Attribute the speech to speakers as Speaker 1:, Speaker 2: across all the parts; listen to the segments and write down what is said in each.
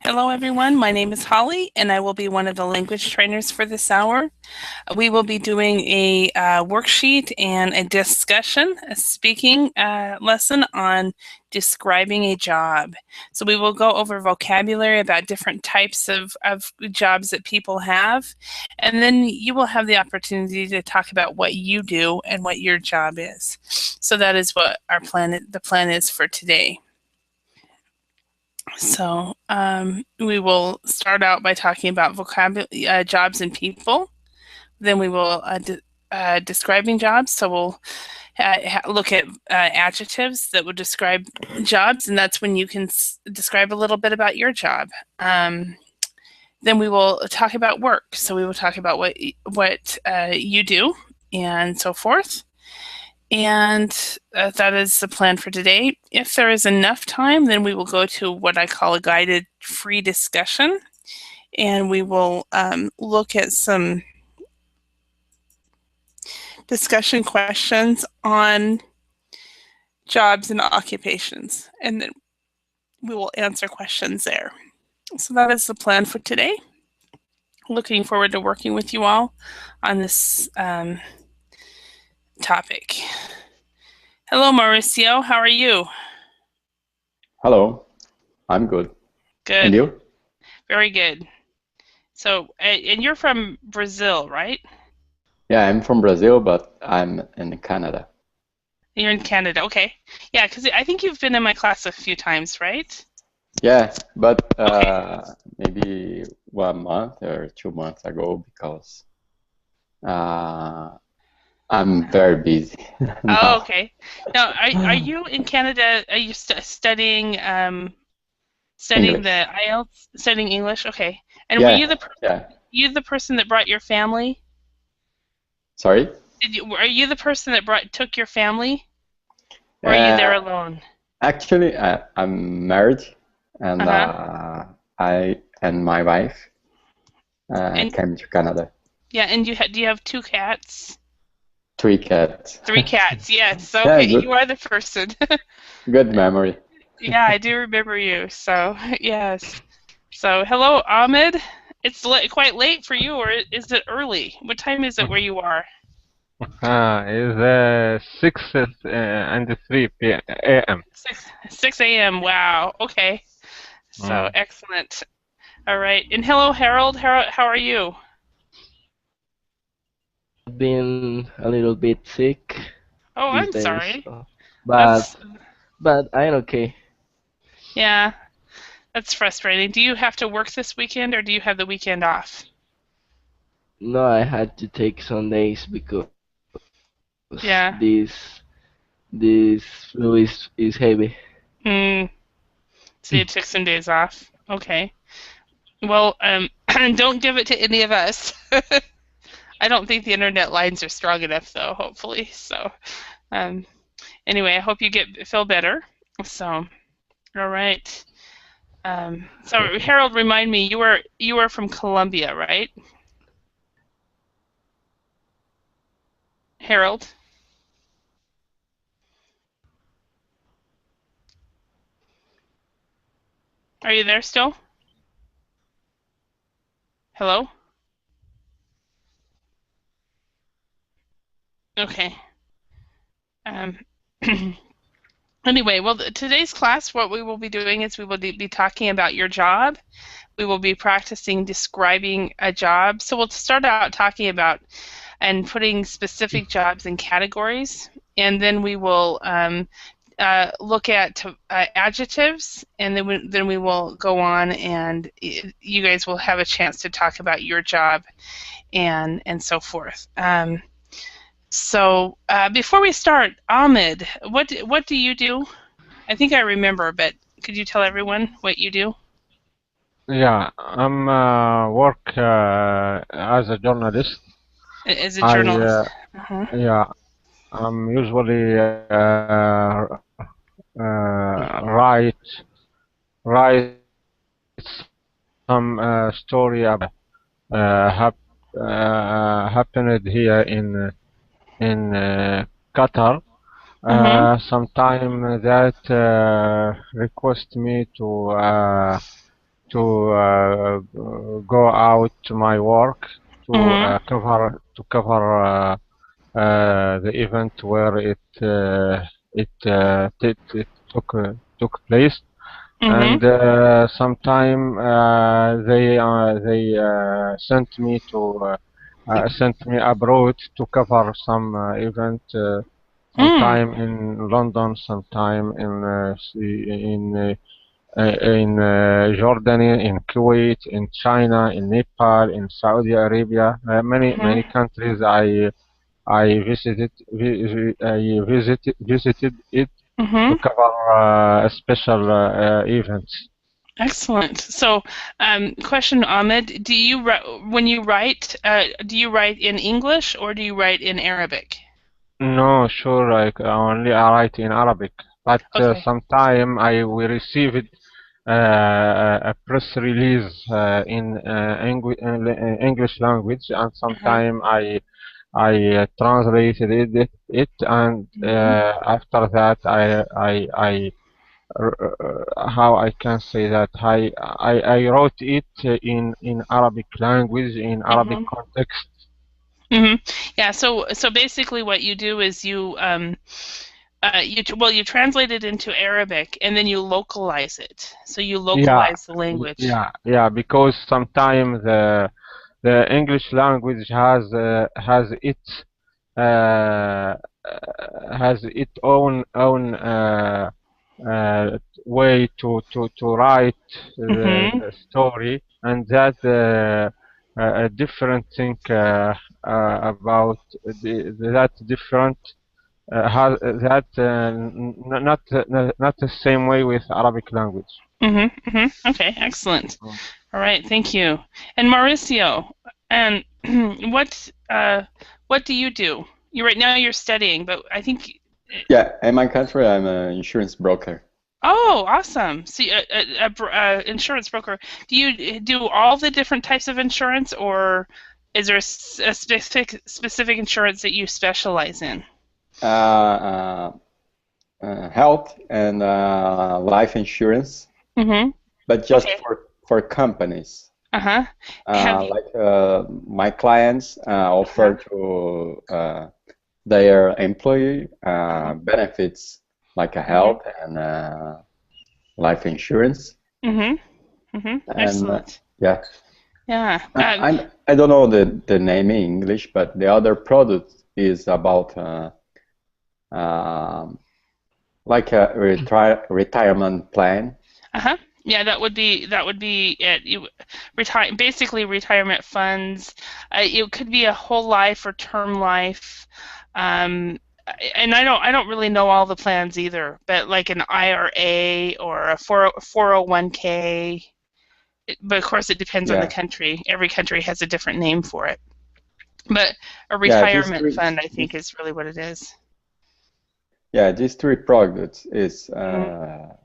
Speaker 1: Hello, everyone. My name is Holly, and I will be one of the language trainers for this hour. We will be doing a worksheet and a discussion, a speaking lesson on describing a job. So we will go over vocabulary about different types of jobs that people have, and then you will have the opportunity to talk about what you do and what your job is. So that is what the plan is for today. So we will start out by talking about vocabulary, jobs and people. Then we will describing jobs. So we'll look at adjectives that would describe jobs, and that's when you can describe a little bit about your job. Then we will talk about work. So we will talk about what you do and so forth. And that is the plan for today. If there is enough time, then we will go to what I call a guided free discussion. And we will look at some discussion questions on jobs and occupations. And then we will answer questions there. So that is the plan for today. Looking forward to working with you all on this topic. Hello, Mauricio. How are you?
Speaker 2: Hello, I'm good.
Speaker 1: Good.
Speaker 2: And you?
Speaker 1: Very good. So, and you're from Brazil, right?
Speaker 2: Yeah, I'm from Brazil, but I'm in Canada.
Speaker 1: You're in Canada, okay. Yeah, because I think you've been in my class a few times, right?
Speaker 2: Yeah, but
Speaker 1: Okay.
Speaker 2: maybe 1 month or 2 months ago because I'm very busy
Speaker 1: Oh,
Speaker 2: now.
Speaker 1: okay. Now, are you in Canada? Are you studying studying
Speaker 2: English.
Speaker 1: the IELTS, studying English? Okay. And were
Speaker 2: Yeah, yeah.
Speaker 1: you the person that brought your family?
Speaker 2: Sorry?
Speaker 1: Are you the person that took your family, or are you there
Speaker 2: Uh,
Speaker 1: alone?
Speaker 2: Actually, I'm married, and
Speaker 1: Uh-huh.
Speaker 2: I and my wife
Speaker 1: And
Speaker 2: came to Canada.
Speaker 1: yeah, and do you have two cats?
Speaker 2: 3 cats.
Speaker 1: Three cats, yes.
Speaker 2: Yeah,
Speaker 1: Okay,
Speaker 2: good,
Speaker 1: you are the person.
Speaker 2: good memory.
Speaker 1: Yeah, I do remember you. So, yes. So, hello, Ahmed. It's quite late for you, or is it early? What time is it where you are?
Speaker 3: Is 6 and 3 a.m.
Speaker 1: 6 a.m. Wow. Okay. So,
Speaker 3: Mm.
Speaker 1: excellent. All right. And hello, Harold. Harold, how are you?
Speaker 4: Been a little bit sick
Speaker 1: Oh,
Speaker 4: these
Speaker 1: I'm
Speaker 4: days,
Speaker 1: sorry.
Speaker 4: but
Speaker 1: That's,
Speaker 4: I'm okay.
Speaker 1: yeah, that's frustrating. Do you have to work this weekend, or do you have the weekend off?
Speaker 4: No, I had to take some days because
Speaker 1: Yeah.
Speaker 4: this flu is heavy.
Speaker 1: Hmm. So you took some days off. Okay. Well, don't give it to any of us. I don't think the internet lines are strong enough, though. Hopefully, so um, anyway, I hope you feel better. So, all right. So Harold, remind me, you are from Colombia, right? Harold, are you there still? Hello? Okay. Um, anyway, well, today's class, what we will be doing is we will be talking about your job. We will be practicing describing a job. So we'll start out talking about and putting specific jobs in categories, and then we will look at adjectives, and then we will go on, and you guys will have a chance to talk about your job and so forth. So before we start, Ahmed, what do you do? I think I remember, but could you tell everyone what you do
Speaker 3: Yeah, I'm work as a journalist.
Speaker 1: as a
Speaker 3: I
Speaker 1: journalist? Uh-huh.
Speaker 3: yeah, I'm usually write some story about happened here in Qatar.
Speaker 1: Uh-huh.
Speaker 3: Sometime that request me to go out to my work to
Speaker 1: Mhm.
Speaker 3: cover the event where it took place.
Speaker 1: Mhm.
Speaker 3: And sometime they sent me abroad to cover some event.
Speaker 1: Mm.
Speaker 3: Sometime in London, sometime in Jordan, in Kuwait, in China, in Nepal, in Saudi Arabia. Many
Speaker 1: Mhm.
Speaker 3: countries I visited it to
Speaker 1: Mhm.
Speaker 3: cover special events.
Speaker 1: Excellent. So, question, Ahmed, when you write, do you write in English or do you write in Arabic?
Speaker 3: No, sure, only I write in Arabic, but
Speaker 1: Okay.
Speaker 3: sometime I will receive it a press release in English language, and
Speaker 1: Uh-huh.
Speaker 3: sometime I translated it, and
Speaker 1: Mhm.
Speaker 3: after that how I can say that I wrote it in Arabic language in Arabic
Speaker 1: Mhm.
Speaker 3: context.
Speaker 1: Mhm. Yeah. So basically, what you do is you translate it into Arabic and then you localize it. So you
Speaker 3: Yeah,
Speaker 1: localize the language.
Speaker 3: yeah, because sometimes the English language uh, has its own way to write
Speaker 1: Mhm.
Speaker 3: the story, and that a different thing about that different has that not the same way with Arabic language.
Speaker 1: Mhm. Mhm. Okay. Excellent. All right. Thank you. And Mauricio, and what do you do? You right now you're studying, but I think.
Speaker 2: Yeah, in my country, I'm an insurance broker.
Speaker 1: Oh, awesome. See, insurance broker. Do you do all the different types of insurance, or is there a specific insurance that you specialize in?
Speaker 2: Uh, uh, Health and life insurance,
Speaker 1: Mm-hmm.
Speaker 2: but just
Speaker 1: Okay.
Speaker 2: for companies.
Speaker 1: Uh-huh. Have you?
Speaker 2: Like my clients offer
Speaker 1: Uh-huh.
Speaker 2: to their employee
Speaker 1: Uh-huh.
Speaker 2: benefits like a
Speaker 1: Mm-hmm.
Speaker 2: health and life insurance.
Speaker 1: Mm-hmm. Mm-hmm.
Speaker 2: And
Speaker 1: Excellent.
Speaker 2: yeah,
Speaker 1: Yeah.
Speaker 2: I don't know the name in English, but the other product is about um, like a retirement plan.
Speaker 1: Uh-huh. Yeah, that would be it. You retire basically retirement funds. It could be a whole life or term life. Um, and I don't really know all the plans either, but like an IRA or a 401k. But of course it depends on the
Speaker 2: Yeah,
Speaker 1: country. Every country has a different name for it. But a
Speaker 2: yeah,
Speaker 1: retirement fund, I think, is really what it is.
Speaker 2: these three products is
Speaker 1: Mhm.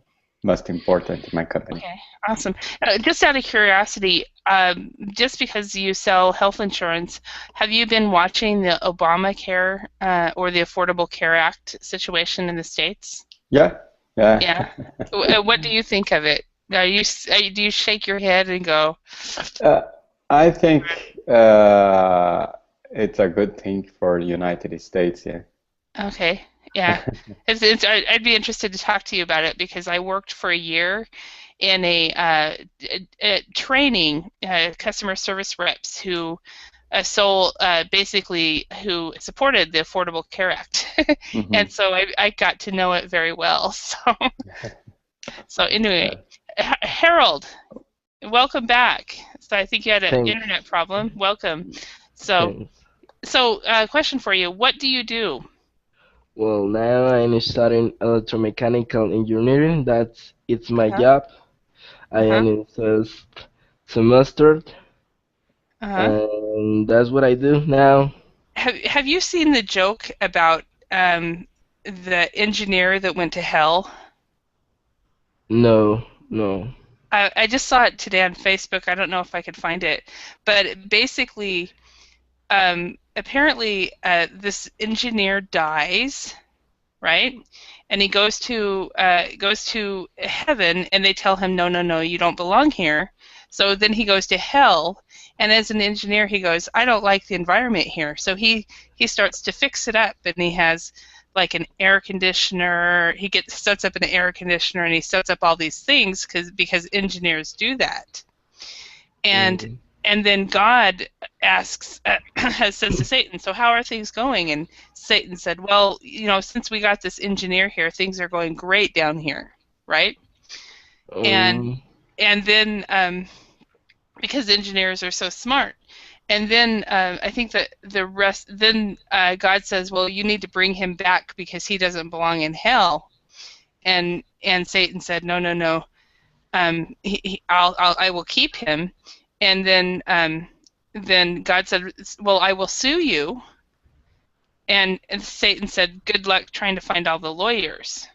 Speaker 2: most important in my company.
Speaker 1: Okay, awesome. Just out of curiosity, just because you sell health insurance, have you been watching the Obamacare or the Affordable Care Act situation in the States?
Speaker 2: Yeah, yeah.
Speaker 1: Yeah. What do you think of it? Do you shake your head and go,
Speaker 2: Uh, I think it's a good thing for the United States. Yeah.
Speaker 1: okay, yeah. I'd be interested to talk to you about it because I worked for a year in a training customer service reps who basically who supported the Affordable Care Act,
Speaker 2: Hmm.
Speaker 1: and so I got to know it very well. So anyway,
Speaker 2: Yeah.
Speaker 1: Harold, welcome back. So I think you had an
Speaker 4: Thanks.
Speaker 1: internet problem. Welcome. So
Speaker 4: Thanks.
Speaker 1: question for you: what do you do?
Speaker 4: Well, now I'm studying electromechanical engineering. It's my
Speaker 1: Uh-huh.
Speaker 4: job. I
Speaker 1: Uh-huh.
Speaker 4: am in first semester,
Speaker 1: Uh-huh.
Speaker 4: and that's what I do now.
Speaker 1: Have you seen the joke about the engineer that went to hell?
Speaker 4: No, no.
Speaker 1: I just saw it today on Facebook. I don't know if I could find it, but basically, apparently, this engineer dies, right? And he goes to heaven, and they tell him, no, no, no, you don't belong here. So then he goes to hell, and as an engineer, he goes, I don't like the environment here. So he starts to fix it up, and he has like an air conditioner. He sets up an air conditioner, and he sets up all these things because engineers do that. And
Speaker 4: Mm.
Speaker 1: and then God asks, says to Satan, so how are things going? And Satan said, well, since we got this engineer here, things are going great down here, right? And
Speaker 4: Um,
Speaker 1: then because engineers are so smart. And then I think that the rest, then God says, well, you need to bring him back because he doesn't belong in hell. And Satan said, no, no, no, I will keep him. And then God said, well, I will sue you. And Satan said, good luck trying to find all the lawyers.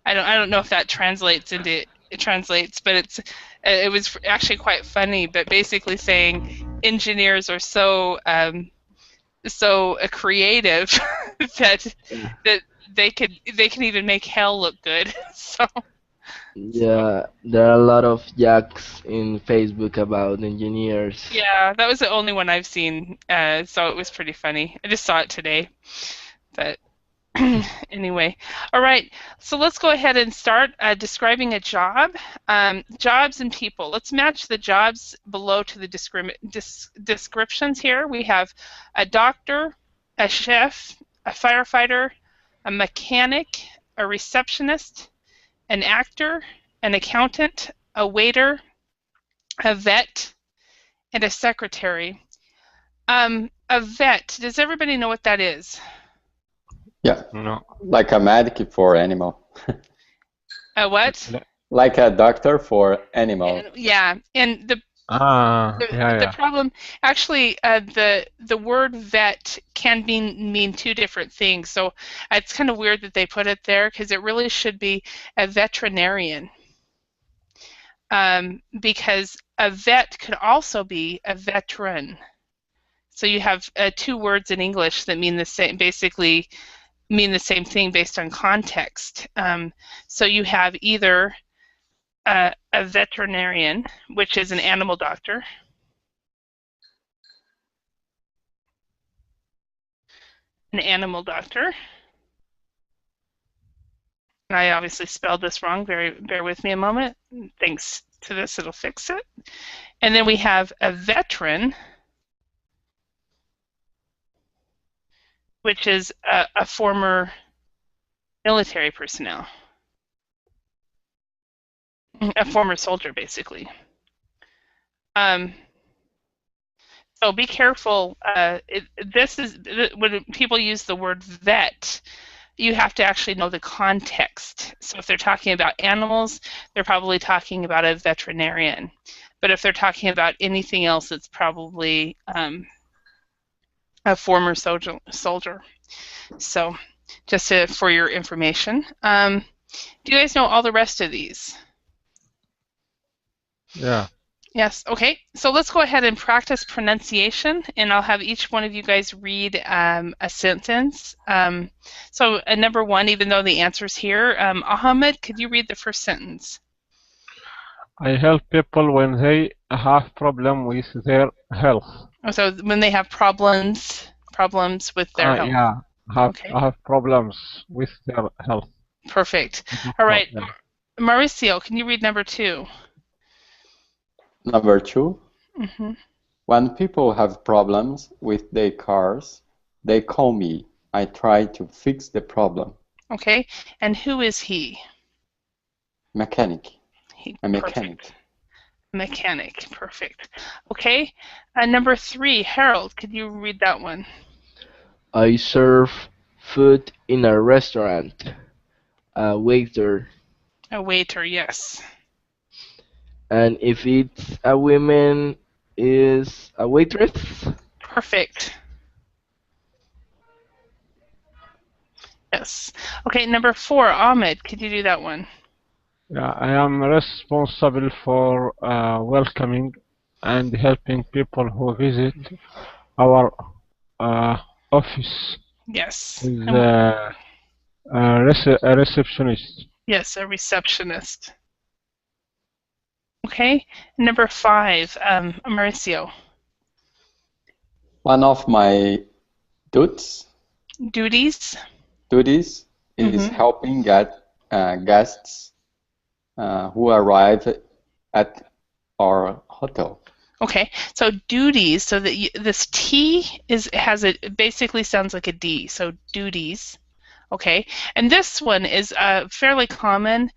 Speaker 1: I don't know if that translates, but it was actually quite funny. But basically saying engineers are so creative that
Speaker 4: yeah.
Speaker 1: they can even make hell look good. So
Speaker 4: Yeah, there are a lot of jokes in Facebook about engineers.
Speaker 1: yeah, that was the only one I've seen. So it was pretty funny. I just saw it today, but. Anyway, all right. So let's go ahead and start describing a job. Jobs and people. Let's match the jobs below to the descriptions here. We have a doctor, a chef, a firefighter, a mechanic, a receptionist, an actor, an accountant, a waiter, a vet, and a secretary. A vet. Does everybody know what that is?
Speaker 2: Yeah,
Speaker 3: No.
Speaker 2: like a medic for animal.
Speaker 1: A what?
Speaker 2: Like a doctor for animal.
Speaker 1: Yeah, and the
Speaker 3: Yeah.
Speaker 1: problem, actually, the word vet can mean two different things. So it's kind of weird that they put it there because it really should be a veterinarian. Because a vet could also be a veteran. So you have two words in English that mean the same, basically mean the same thing based on context. So you have either a veterinarian, which is an animal doctor. An animal doctor. And I obviously spelled this wrong. Bear with me a moment. Thanks to this, it'll fix it. And then we have a veteran, which is a former military personnel. A former soldier, basically. So be careful. When people use the word vet, you have to actually know the context. So if they're talking about animals, they're probably talking about a veterinarian. But if they're talking about anything else, it's probably a former soldier. So just for your information. Do you guys know all the rest of these?
Speaker 3: Yeah.
Speaker 1: Yes, okay. So let's go ahead and practice pronunciation, and I'll have each one of you guys read a sentence. So number one, even though the answer's here, Ahmed, could you read the first sentence?
Speaker 3: I help people when they have problem with their health.
Speaker 1: So when they have problems with their health.
Speaker 3: Yeah,
Speaker 1: Okay.
Speaker 3: have problems with their health.
Speaker 1: Perfect. All right. Mauricio, can you read number two?
Speaker 2: Number two,
Speaker 1: Mm-hmm.
Speaker 2: when people have problems with their cars, they call me. I try to fix the problem.
Speaker 1: Okay. And who is he?
Speaker 2: Mechanic. A mechanic.
Speaker 1: Perfect. Mechanic. Perfect. Okay. Number three, Harold, could you read that one?
Speaker 4: I serve food in a restaurant. A waiter.
Speaker 1: A waiter, yes.
Speaker 4: And if it's a woman, is a waitress.
Speaker 1: Perfect. Yes. Okay, number four, Ahmed, could you do that one?
Speaker 3: Yeah, I am responsible for welcoming and helping people who visit our office
Speaker 1: Yes.
Speaker 3: with A receptionist.
Speaker 1: Yes, a receptionist. Okay. Number 5, Mauricio.
Speaker 2: One of my duties
Speaker 1: Duties.
Speaker 2: duties is
Speaker 1: Mm-hmm.
Speaker 2: helping guests who arrive at our hotel.
Speaker 1: Okay, so duties. So that this T basically sounds like a D. So duties. Okay, and this one is fairly common.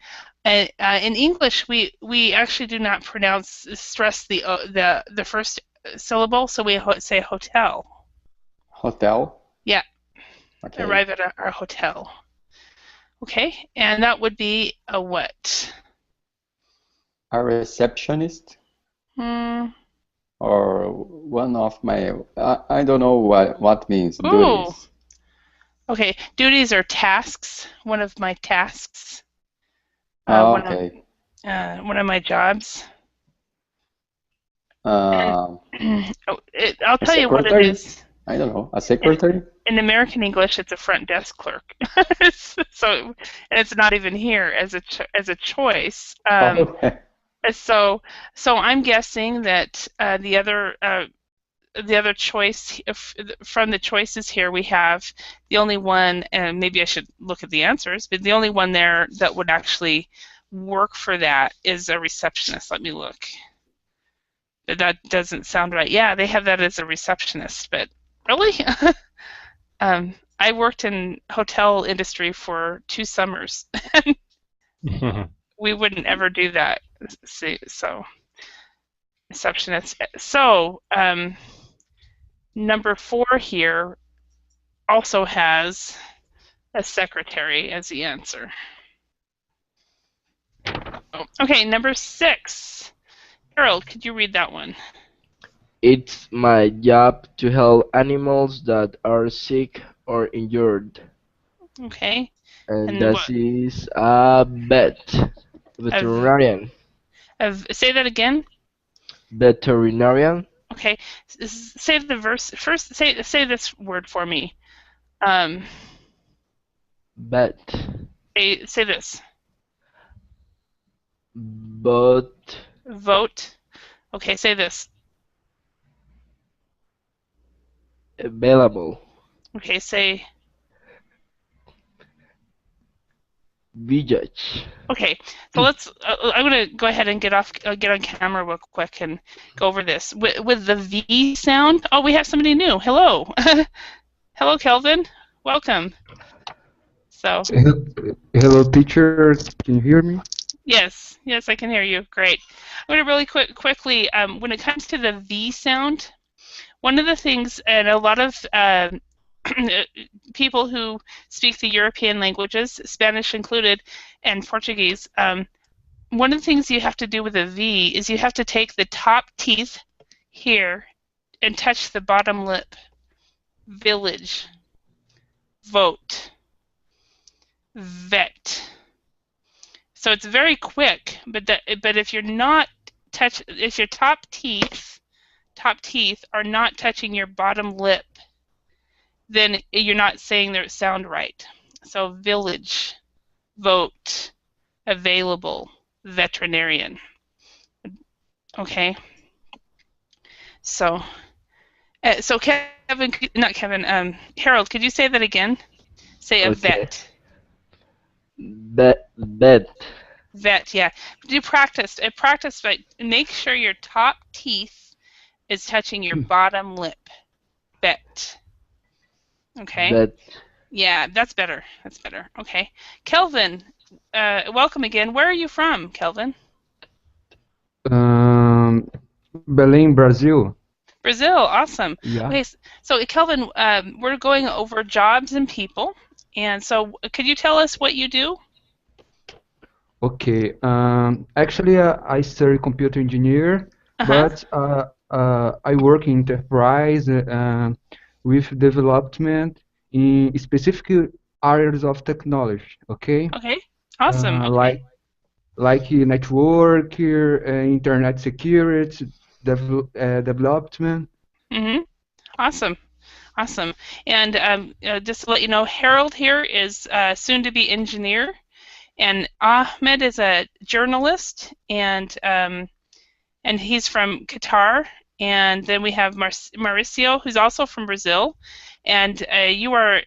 Speaker 1: In English, we actually do not stress the first syllable, so we say hotel.
Speaker 2: Hotel?
Speaker 1: Yeah,
Speaker 2: Okay.
Speaker 1: arrive at our hotel. Okay, and that would be a what?
Speaker 2: A receptionist?
Speaker 1: Hmm.
Speaker 2: Or one of my, I don't know what means
Speaker 1: Ooh.
Speaker 2: duties.
Speaker 1: Okay, duties are tasks. One of my tasks.
Speaker 2: Okay.
Speaker 1: One of my jobs.
Speaker 2: Uh,
Speaker 1: I'll
Speaker 2: a
Speaker 1: tell you what it
Speaker 2: secretary?
Speaker 1: is.
Speaker 2: I don't know. A secretary?
Speaker 1: In American English, it's a front desk clerk. So, and it's not even here as a choice.
Speaker 2: Oh,
Speaker 1: So, I'm guessing that the other choice from the choices here we have the only one, and maybe I should look at the answers, but the only one there that would actually work for that is a receptionist. Let me look. That doesn't sound right. Yeah, they have that as a receptionist, but really? I worked in hotel industry for 2 summers. We wouldn't ever do that. See, so receptionist. So number 4 here also has a secretary as the answer. Oh, okay, number 6. Harold, could you read that one?
Speaker 4: It's my job to help animals that are sick or injured.
Speaker 1: Okay,
Speaker 4: And
Speaker 1: and
Speaker 4: that
Speaker 1: what?
Speaker 4: is a vet.
Speaker 1: Of,
Speaker 4: Veterinarian.
Speaker 1: say that again.
Speaker 4: Veterinarian.
Speaker 1: Okay, say the verse first. Say this word for me. Um,
Speaker 4: Vet.
Speaker 1: say this.
Speaker 4: But
Speaker 1: Vote. Okay, say this.
Speaker 4: available.
Speaker 1: Okay, say.
Speaker 4: Village.
Speaker 1: Okay, so let's. I'm gonna go ahead and get on camera real quick and go over this with the V sound. Oh, we have somebody new. Hello, hello, Kelvin. Welcome. So
Speaker 5: Hello, teacher. Can you hear me?
Speaker 1: yes, I can hear you. Great. I'm gonna really quickly. When it comes to the V sound, one of the things, and a lot of people who speak the European languages, Spanish included, and Portuguese, one of the things you have to do with a V is you have to take the top teeth here and touch the bottom lip. Village, vote, vet. So it's very quick, but if you're not if your top teeth are not touching your bottom lip, then you're not saying their sound right. So village, vote, available, veterinarian. Okay. So, Kevin, not Kevin, Harold, could you say that again? Say a
Speaker 4: Okay.
Speaker 1: vet.
Speaker 4: Vet.
Speaker 1: Vet, yeah. Do practice. Practice, but make sure your top teeth is touching your bottom lip. Vet. Okay.
Speaker 4: Vet.
Speaker 1: Yeah, that's better. That's better. Okay. Kelvin, welcome again. Where are you from, Kelvin?
Speaker 5: Belém, Brazil.
Speaker 1: Brazil. Awesome.
Speaker 5: Yeah.
Speaker 1: Okay, so Kelvin, we're going over jobs and people, and so could you tell us what you do?
Speaker 5: Okay. Actually, I study computer engineer,
Speaker 1: Uh-huh.
Speaker 5: but I work in enterprise with development in specific areas of technology. Okay.
Speaker 1: Okay. Awesome.
Speaker 5: Uh,
Speaker 1: Okay.
Speaker 5: like like network, internet security, development.
Speaker 1: Mm-hmm. Awesome. Awesome. And just to let you know, Harold here is soon-to-be engineer, and Ahmed is a journalist, and he's from Qatar. And then we have Mauricio, who's also from Brazil, and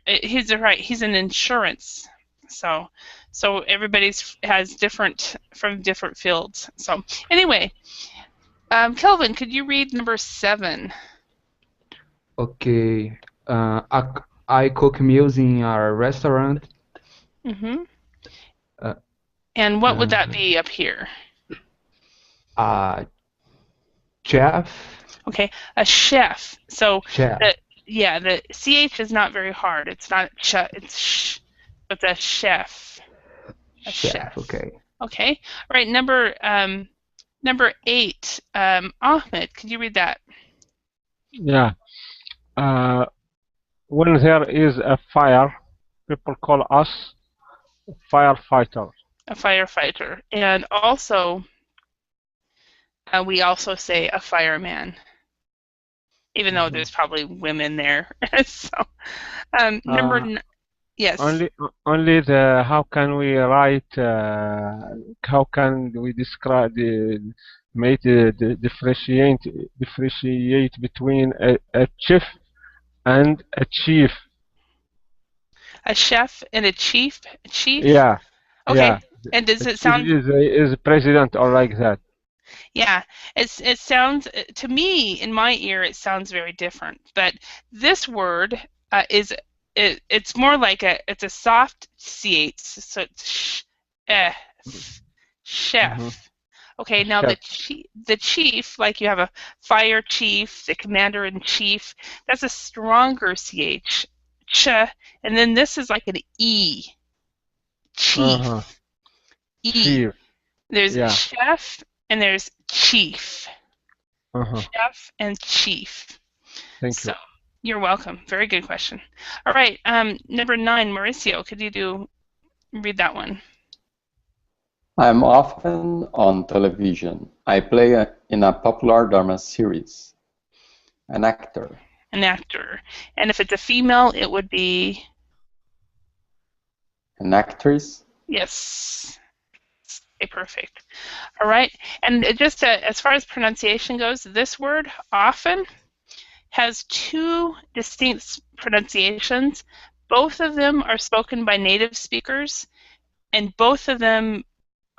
Speaker 1: he's right. He's in insurance, so everybody's has different from different fields. So anyway, Kelvin, could you read number 7?
Speaker 5: Okay. I cook meals in a restaurant.
Speaker 1: Mm-hmm.
Speaker 5: Uh,
Speaker 1: And what would that
Speaker 5: uh,
Speaker 1: be up here?
Speaker 5: Chef.
Speaker 1: Okay, a chef. So
Speaker 5: Chef.
Speaker 1: the ch is not very hard. It's not it's it's a chef. A chef.
Speaker 5: Okay.
Speaker 1: Okay. All right. Number 8. Ahmed, could you read that?
Speaker 3: Yeah. When there is a fire, people call us firefighter.
Speaker 1: A firefighter, and also we also say a fireman, even though there's probably women there. So yes.
Speaker 3: Only the how can we write? How can we describe the differentiate between a chef and a chief?
Speaker 1: A chef and a chief. A chief.
Speaker 3: Yeah.
Speaker 1: Okay.
Speaker 3: Yeah.
Speaker 1: And does
Speaker 3: A
Speaker 1: it
Speaker 3: chief
Speaker 1: sound?
Speaker 3: is president or like that.
Speaker 1: Yeah, it sounds to me in my ear it sounds very different. But this word it's more like it's a soft ch, so it's chef.
Speaker 3: Mm-hmm.
Speaker 1: Okay, now
Speaker 3: Chef.
Speaker 1: the chief, like you have a fire chief, the commander in chief, that's a stronger ch, and then this is like an e, chief,
Speaker 3: Uh-huh.
Speaker 1: e.
Speaker 3: Chief.
Speaker 1: There's
Speaker 3: Yeah.
Speaker 1: chef and there's chief.
Speaker 3: Uh-huh.
Speaker 1: Chef and chief.
Speaker 3: Thank you.
Speaker 1: You're welcome. Very good question. All right. Number 9, Mauricio, could you read that one?
Speaker 2: I'm often on television. I play in a popular drama series. An actor.
Speaker 1: An actor. And if it's a female, it would be?
Speaker 2: An actress.
Speaker 1: Yes. Okay, perfect. All right. And just as far as pronunciation goes, this word often has 2 distinct pronunciations. Both of them are spoken by native speakers, and both of them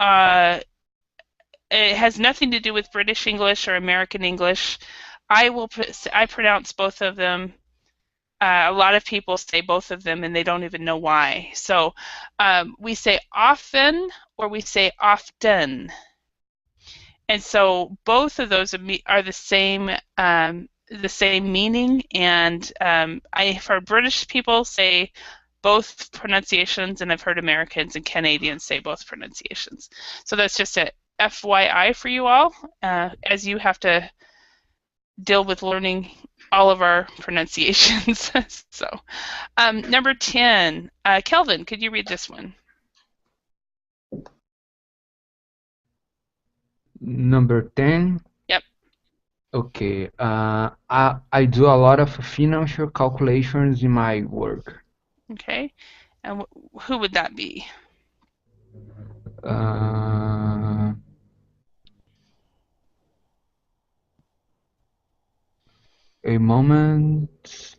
Speaker 1: it has nothing to do with British English or American English. I pronounce both of them. A lot of people say both of them and they don't even know why. So we say often or we say often. And so both of those are the same meaning. And I've heard British people say both pronunciations, and I've heard Americans and Canadians say both pronunciations. So that's just a FYI for you all, as you have to deal with learning all of our pronunciations. So, number 10, Kelvin, could you read this one?
Speaker 5: Number 10.
Speaker 1: Yep.
Speaker 5: Okay. I do a lot of financial calculations in my work.
Speaker 1: Okay. And who would that be?
Speaker 5: A moment.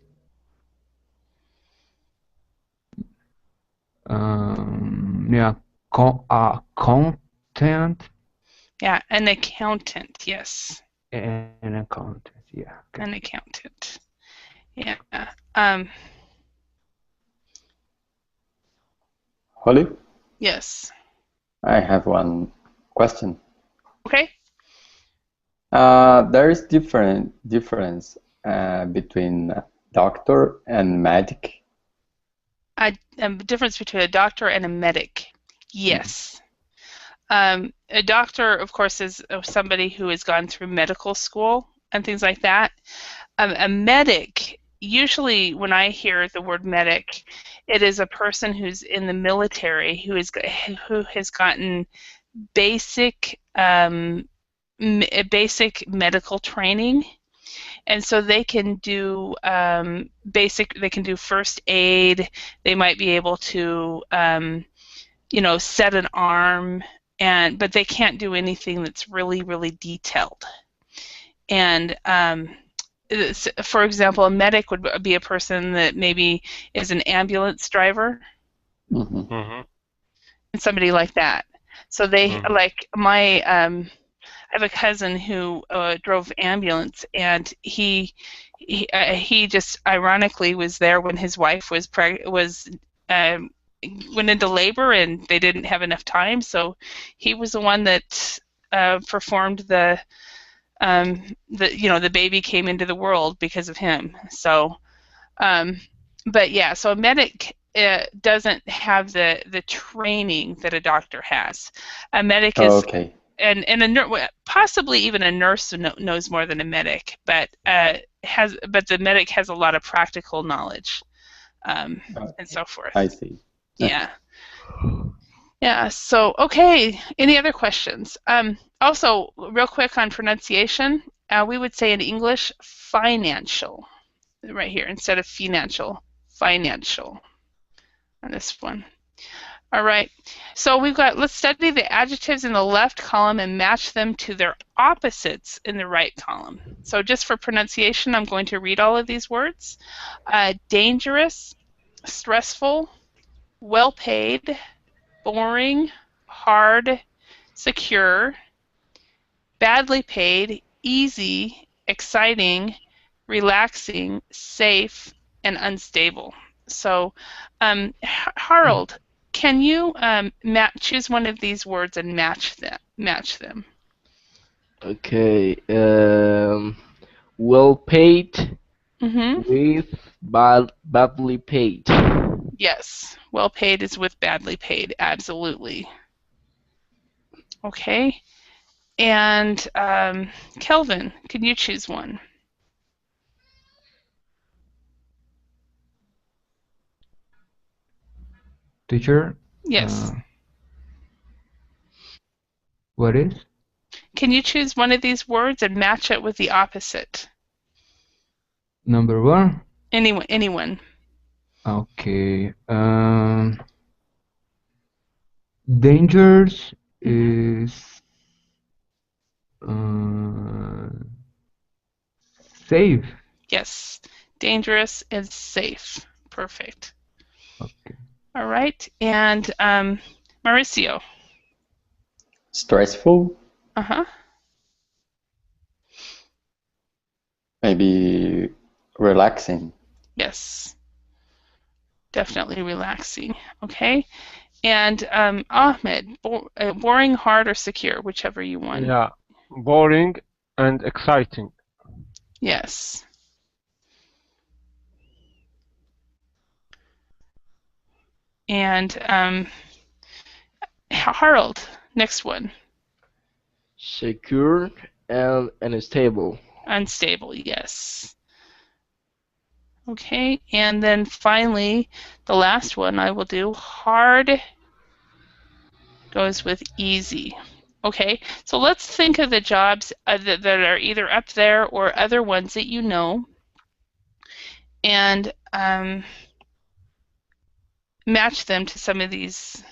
Speaker 5: Yeah, content.
Speaker 1: Yeah, an accountant. Yes.
Speaker 5: An accountant. Yeah. Okay.
Speaker 1: An accountant. Yeah.
Speaker 2: Holly?
Speaker 1: Yes.
Speaker 2: I have one question.
Speaker 1: Okay.
Speaker 2: There is difference between doctor and medic.
Speaker 1: A difference between a doctor and a medic. Yes. A doctor, of course, is somebody who has gone through medical school and things like that. A medic, usually when I hear the word medic, it is a person who's in the military who has gotten basic medical training, and so they can do they can do first aid. They might be able to set an arm, but they can't do anything that's really, really detailed. And for example, a medic would be a person that maybe is an ambulance driver,
Speaker 3: Mm-hmm.
Speaker 1: and somebody like that. So they
Speaker 3: Mm-hmm.
Speaker 1: like I have a cousin who drove ambulance, and he just ironically was there when his wife um, went into labor, and they didn't have enough time, so he was the one that performed the baby came into the world because of him. So, but yeah, so a medic doesn't have the training that a doctor has. A medic is
Speaker 2: Okay.
Speaker 1: and possibly even a nurse knows more than a medic, but the medic has a lot of practical knowledge, and so forth.
Speaker 2: I see.
Speaker 1: Yeah. Yeah. So okay. Any other questions? Also, real quick on pronunciation, we would say in English financial right here instead of financial. Financial on this one. All right, so let's study the adjectives in the left column and match them to their opposites in the right column. So just for pronunciation, I'm going to read all of these words. Dangerous, stressful, well-paid, boring, hard, secure, badly paid, easy, exciting, relaxing, safe, and unstable. So, Harold, can you choose one of these words and match them?
Speaker 4: Okay. Well paid
Speaker 1: Mm-hmm.
Speaker 4: with badly paid.
Speaker 1: Yes, well paid is with badly paid, absolutely. Okay, and Kelvin, can you choose one?
Speaker 5: Teacher,
Speaker 1: Yes.
Speaker 5: what is?
Speaker 1: Can you choose one of these words and match it with the opposite?
Speaker 5: Number one?
Speaker 1: Anyone.
Speaker 5: Okay. Dangerous
Speaker 1: Mm-hmm.
Speaker 5: is safe.
Speaker 1: Yes, dangerous and safe. Perfect.
Speaker 5: Okay.
Speaker 1: All right, and Mauricio.
Speaker 2: Stressful,
Speaker 1: Uh-huh.
Speaker 2: maybe relaxing.
Speaker 1: Yes, definitely relaxing. Okay, and Ahmed, boring, hard, or secure, whichever you want.
Speaker 3: Yeah, boring and exciting.
Speaker 1: Yes. And Harold, next one.
Speaker 4: Secure and unstable.
Speaker 1: Unstable, yes. Okay, and then finally, the last one I will do, hard goes with easy. Okay, so let's think of the jobs that are either up there or other ones that you know, and match them to some of these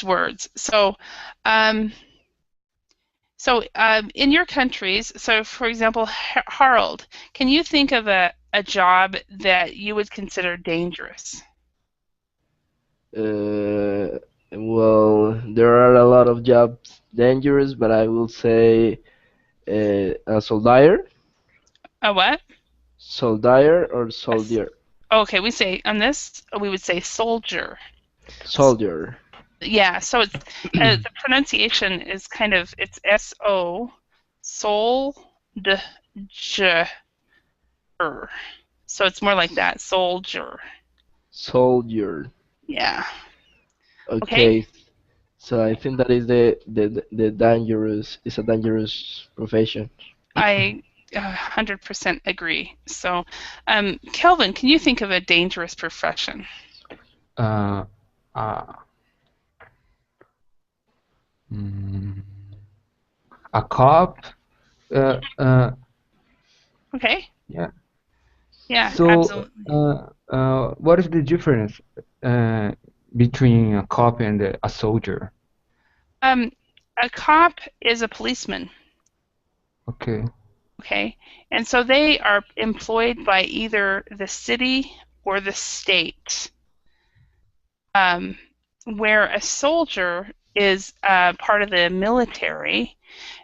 Speaker 1: words. So, in your countries, so for example, Harold, can you think of a job that you would consider dangerous?
Speaker 4: Well, there are a lot of jobs dangerous, but I will say a soldier.
Speaker 1: A what?
Speaker 4: Soldier or soldier?
Speaker 1: Okay, we say on this, we would say soldier.
Speaker 4: Soldier.
Speaker 1: Yeah, so it's the pronunciation is it's S-O, sol, d, j, er. So it's more like that, soldier.
Speaker 4: Soldier.
Speaker 1: Yeah. Okay.
Speaker 4: Okay. So I think that is the dangerous. It's a dangerous profession.
Speaker 1: I 100% agree. So, Kelvin, can you think of a dangerous profession?
Speaker 5: Uh, uh, mm, a cop,
Speaker 1: Okay.
Speaker 5: Yeah.
Speaker 1: Yeah,
Speaker 5: So,
Speaker 1: absolutely.
Speaker 5: what is the difference uh, between a cop and a soldier?
Speaker 1: A cop is a policeman.
Speaker 5: Okay.
Speaker 1: Okay. And so they are employed by either the city or the state. Where a soldier is part of the military,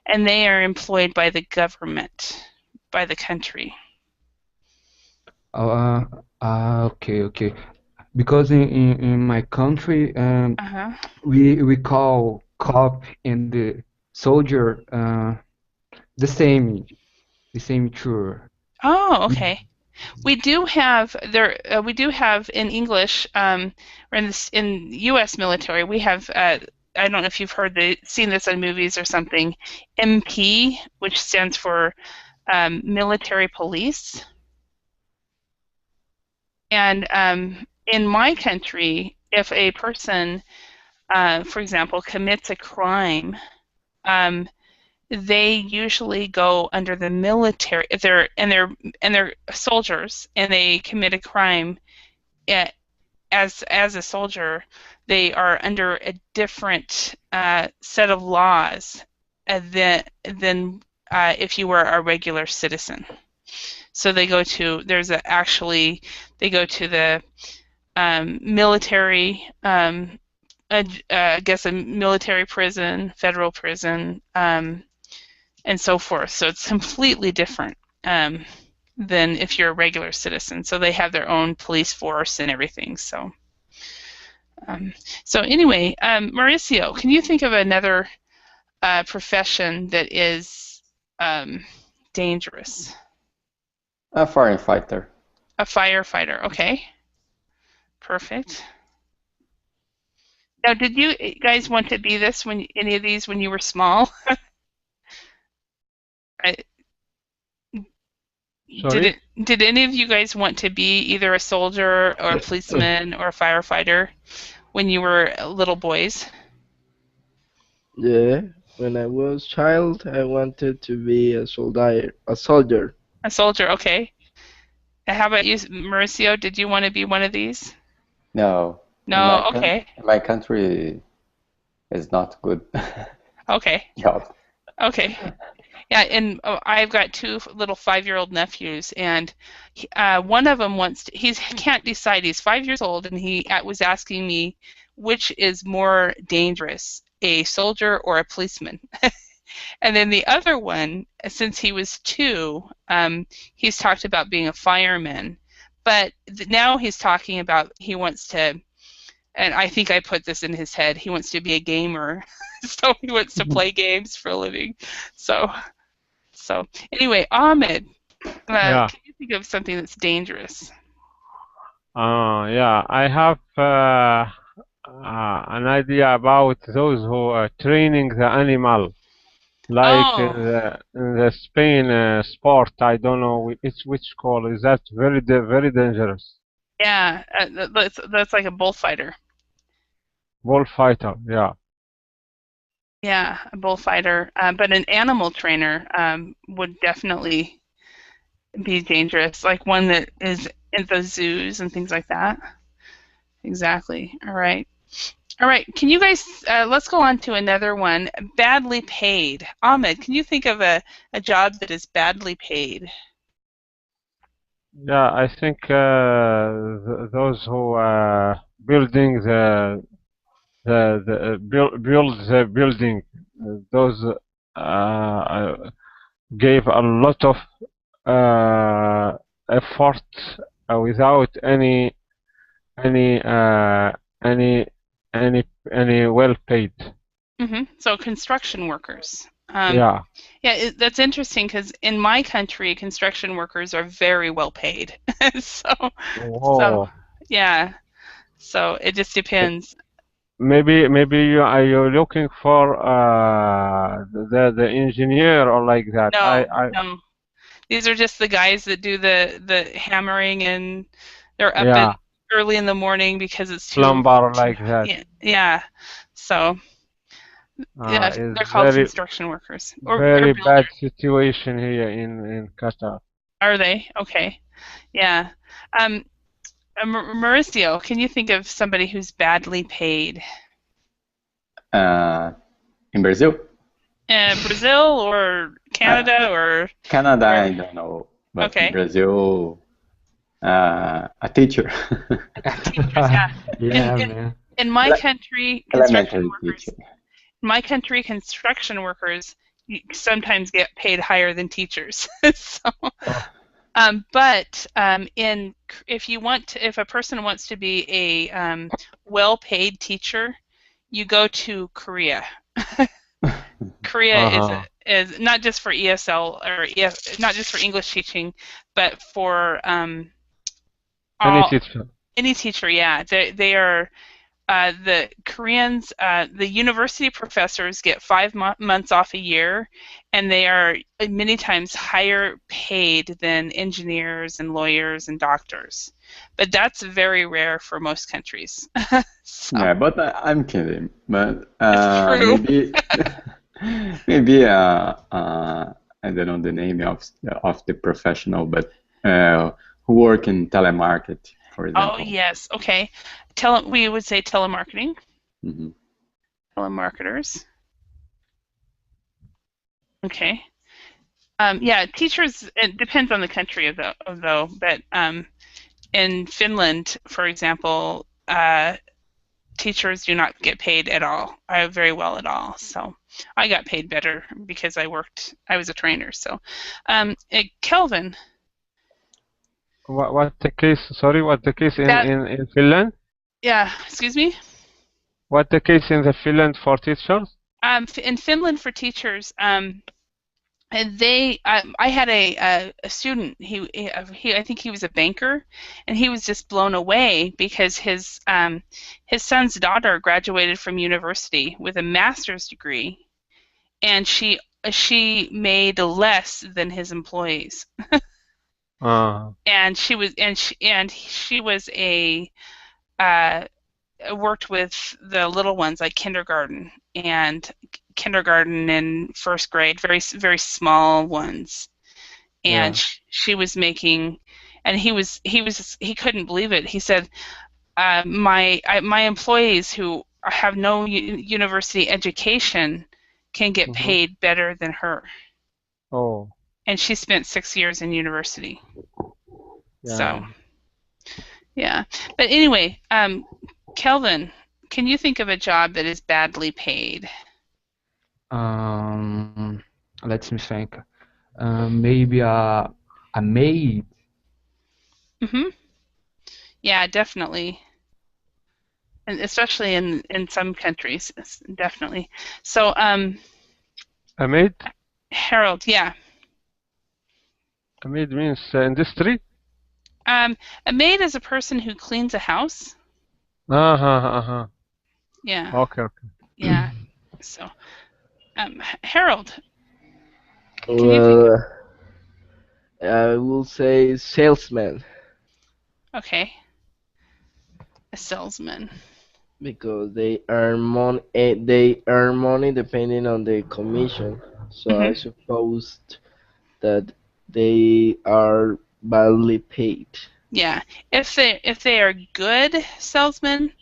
Speaker 1: and they are employed by the government, by the country.
Speaker 5: Uh, okay, okay. Because in my country,
Speaker 1: Uh-huh.
Speaker 5: we call cop and the soldier the same true.
Speaker 1: Oh, okay. We do have there. We do have in English, or in U.S. military, we have. I don't know if you've seen this in movies or something. MP, which stands for military police, and in my country, if a person, for example, commits a crime, um, they usually go under the military. If they're soldiers and they commit a crime, eh, as a soldier, they are under a different set of laws than if you were a regular citizen. So they go to they go to the military, I guess a military prison, federal prison, and so forth. So it's completely different than if you're a regular citizen. So they have their own police force and everything. Um, so anyway, Mauricio, can you think of another profession that is dangerous?
Speaker 2: A firefighter.
Speaker 1: A firefighter. Okay, perfect. Now, did you guys want to be any of these when you were small? I,
Speaker 3: Sorry?
Speaker 1: did any of you guys want to be either a soldier or a policeman or a firefighter when you were little boys?
Speaker 4: Yeah, when I was child, I wanted to be a soldier.
Speaker 1: A soldier, okay. And how about you, Mauricio? Did you want to be one of these?
Speaker 2: No,
Speaker 1: No, okay.
Speaker 2: my country is not good
Speaker 1: Okay.
Speaker 2: job.
Speaker 1: Okay. Yeah, and I've got two little 5-year-old nephews, and one of them he can't decide. He's 5 years old, and he was asking me which is more dangerous, a soldier or a policeman. And then the other one, since he was 2, he's talked about being a fireman, but now he's talking about he wants to, and I think I put this in his head, he wants to be a gamer. So he wants to play games for a living. So anyway, Ahmed,
Speaker 3: Yeah.
Speaker 1: can you think of something that's dangerous?
Speaker 3: Yeah, I have an idea about those who are training the animal, like
Speaker 1: Oh,
Speaker 3: in the Spain sport. I don't know which call is that. Very dangerous.
Speaker 1: yeah, that's like a bullfighter.
Speaker 3: Bullfighter. Yeah.
Speaker 1: Yeah, a bullfighter. But an animal trainer would definitely be dangerous, like one that is in the zoos and things like that. Exactly. All right. All right. Can you guys, let's go on to another one. Badly paid. Ahmed, can you think of a job that is badly paid?
Speaker 3: Yeah, I think those who building build the building, those gave a lot of effort without any uh, any any well paid.
Speaker 1: So construction workers.
Speaker 3: Yeah.
Speaker 1: Yeah, that's interesting because in my country, construction workers are very well paid. So, so
Speaker 3: Oh.
Speaker 1: yeah. So it just depends.
Speaker 3: Maybe you are you looking for the engineer or like that.
Speaker 1: No,
Speaker 3: I
Speaker 1: no. These are just the guys that do the hammering, and they're up
Speaker 3: yeah,
Speaker 1: early in the morning because it's
Speaker 3: plumber like that.
Speaker 1: yeah, yeah. So yeah,
Speaker 3: Is
Speaker 1: they're called construction workers or
Speaker 3: very
Speaker 1: builders.
Speaker 3: bad situation here in Qatar.
Speaker 1: Are they? Okay. Yeah. Um, Mauricio, can you think of somebody who's badly paid?
Speaker 2: In Brazil?
Speaker 1: Brazil or
Speaker 2: Uh,
Speaker 1: Canada or
Speaker 2: Canada, I
Speaker 1: wherever?
Speaker 2: don't know, but in
Speaker 1: Okay.
Speaker 2: Brazil, a teacher,
Speaker 1: Teachers, yeah. In
Speaker 5: Yeah,
Speaker 1: in
Speaker 5: man.
Speaker 1: in my country, construction
Speaker 2: elementary teacher.
Speaker 1: workers. In my country, construction workers sometimes get paid higher than teachers. So,
Speaker 3: Oh,
Speaker 1: but in if you want to, if a person wants to be a well-paid teacher, you go to Korea. Korea
Speaker 3: uh-huh.
Speaker 1: is not just for ESL or not just for English teaching, but for
Speaker 3: Any
Speaker 1: all
Speaker 3: teacher.
Speaker 1: any teacher. Yeah, they are the Koreans. The university professors get 5 months off a year, and they are many times higher paid than engineers and lawyers and doctors. But that's very rare for most countries. So
Speaker 2: Yeah, but I'm kidding. But
Speaker 1: it's true.
Speaker 2: maybe, maybe I don't know the name of the professional, but who work in telemarket, for
Speaker 1: Oh
Speaker 2: example.
Speaker 1: yes, okay. We would say telemarketing,
Speaker 2: Hmm.
Speaker 1: telemarketers. Okay. Yeah, teachers. It depends on the country, though. But in Finland, for example, teachers do not get paid at all, very well at all. So I got paid better because I was a trainer. So, Kelvin,
Speaker 3: What the case? Sorry, what the case
Speaker 1: that
Speaker 3: in Finland?
Speaker 1: yeah, excuse me.
Speaker 3: What the case in the Finland for teachers?
Speaker 1: In Finland for teachers, and I had a student. I think he was a banker, and he was just blown away because his son's daughter graduated from university with a master's degree, and she made less than his employees. And she was a uh, worked with the little ones like kindergarten and first grade, very small ones. And
Speaker 3: Yeah.
Speaker 1: she was making, and he couldn't believe it. He said, my employees who have no university education can get
Speaker 3: Mm-hmm.
Speaker 1: paid better than her,
Speaker 3: Oh,
Speaker 1: and she spent 6 years in university. So
Speaker 3: yeah.
Speaker 1: yeah, but anyway, Kelvin, can you think of a job that is badly paid?
Speaker 5: Um, let me think. Maybe a maid.
Speaker 1: Hmm. Yeah, definitely, and especially in some countries, definitely. So,
Speaker 3: A maid?
Speaker 1: Harold, yeah,
Speaker 3: A maid means industry?
Speaker 1: um, a maid is a person who cleans a house.
Speaker 3: Uh-huh, uh-huh.
Speaker 1: Yeah,
Speaker 3: Okay, okay.
Speaker 1: yeah. So, Harold, can you think?
Speaker 4: Well, I will say salesman
Speaker 1: Okay, a salesman.
Speaker 4: because they earn money depending on the commission. So I
Speaker 1: Hmm.
Speaker 4: suppose that they are badly paid.
Speaker 1: Yeah, if they are good salesmen,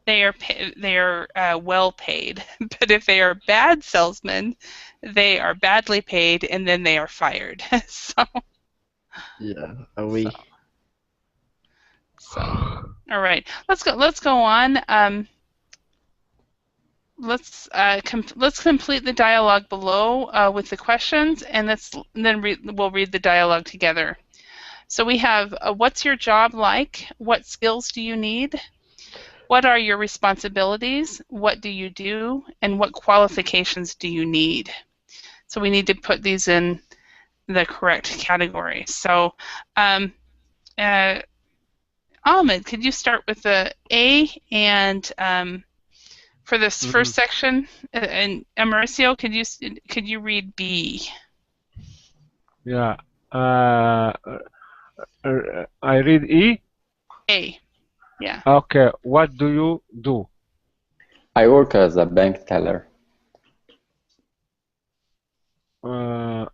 Speaker 1: they are well paid. But if they are bad salesmen, they are badly paid and then they are fired. So
Speaker 4: Yeah,
Speaker 1: so
Speaker 4: agree.
Speaker 1: so all right. Let's go on. Let's complete the dialogue below with the questions, and we'll read the dialogue together. So we have what's your job like? What skills do you need? What are your responsibilities? What do you do? And what qualifications do you need? So we need to put these in the correct category. So, um, uh, Ahmed, could you start with the A and for this
Speaker 3: Mm-hmm.
Speaker 1: first section, and Mauricio, could you read B?
Speaker 3: Yeah. I read E.
Speaker 1: A, yeah.
Speaker 3: Okay. What do you do?
Speaker 2: I work as a bank teller.
Speaker 3: Uh,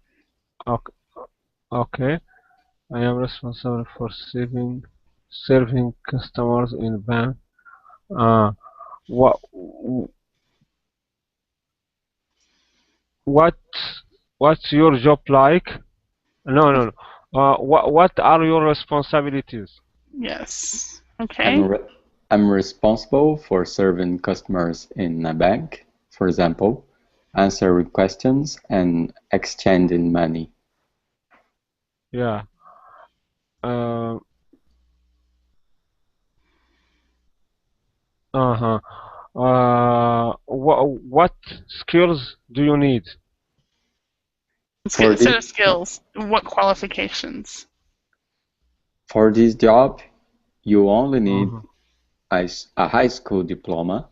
Speaker 3: okay. Okay. I am responsible for serving customers in bank. Uh, what what what's your job like? No, no, no. What are your responsibilities?
Speaker 1: Yes.
Speaker 2: I'm
Speaker 1: Okay.
Speaker 2: re I'm responsible for serving customers in a bank, for example, answering questions and exchanging money.
Speaker 3: Yeah. Uh, uh-huh. What skills do you need?
Speaker 2: For
Speaker 1: Instead
Speaker 2: this
Speaker 1: of skills, what qualifications?
Speaker 2: for this job, you only need
Speaker 3: Uh-huh.
Speaker 2: a high school diploma.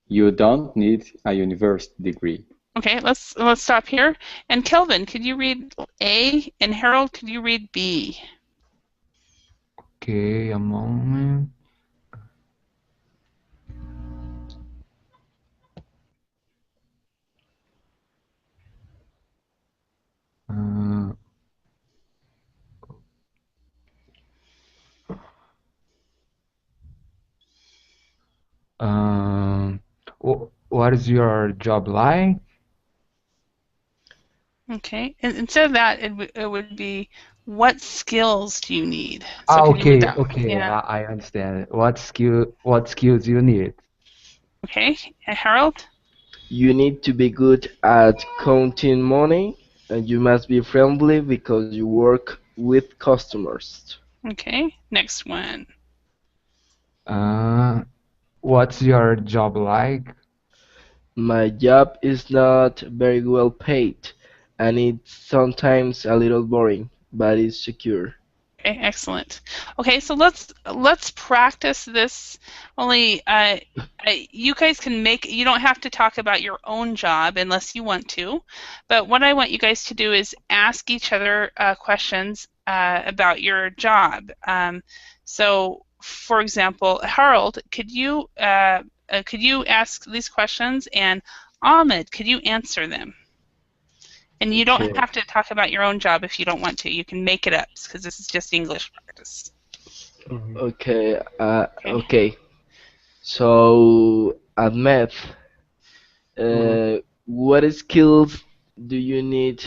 Speaker 2: You don't need a university degree.
Speaker 1: Okay, let's stop here. And Kelvin, could you read A? And Harold, could you read B?
Speaker 5: Okay, a moment. Uh, um, what is your job like?
Speaker 1: Okay, and instead of that, it would be what skills do you need? So
Speaker 5: Ah,
Speaker 1: could you read
Speaker 5: okay,
Speaker 1: that?
Speaker 5: okay,
Speaker 1: Yeah.
Speaker 5: I understand. What skills you need?
Speaker 1: Okay, and Harold?
Speaker 4: You need to be good at counting money, and you must be friendly because you work with customers.
Speaker 1: Okay, next one.
Speaker 5: Uh, what's your job like?
Speaker 4: My job is not very well paid, and it's sometimes a little boring, but it's secure.
Speaker 1: Okay, excellent. Okay, so let's practice this. Only you guys can make. You don't have to talk about your own job unless you want to. But what I want you guys to do is ask each other questions about your job. So, for example, Harold, could you ask these questions, and Ahmed, could you answer them? And you don't
Speaker 4: Okay.
Speaker 1: have to talk about your own job if you don't want to. You can make it up because this is just English practice.
Speaker 3: Mhm.
Speaker 4: Okay.
Speaker 1: Okay.
Speaker 4: Okay. So at math,
Speaker 3: Mhm.
Speaker 4: what skills do you need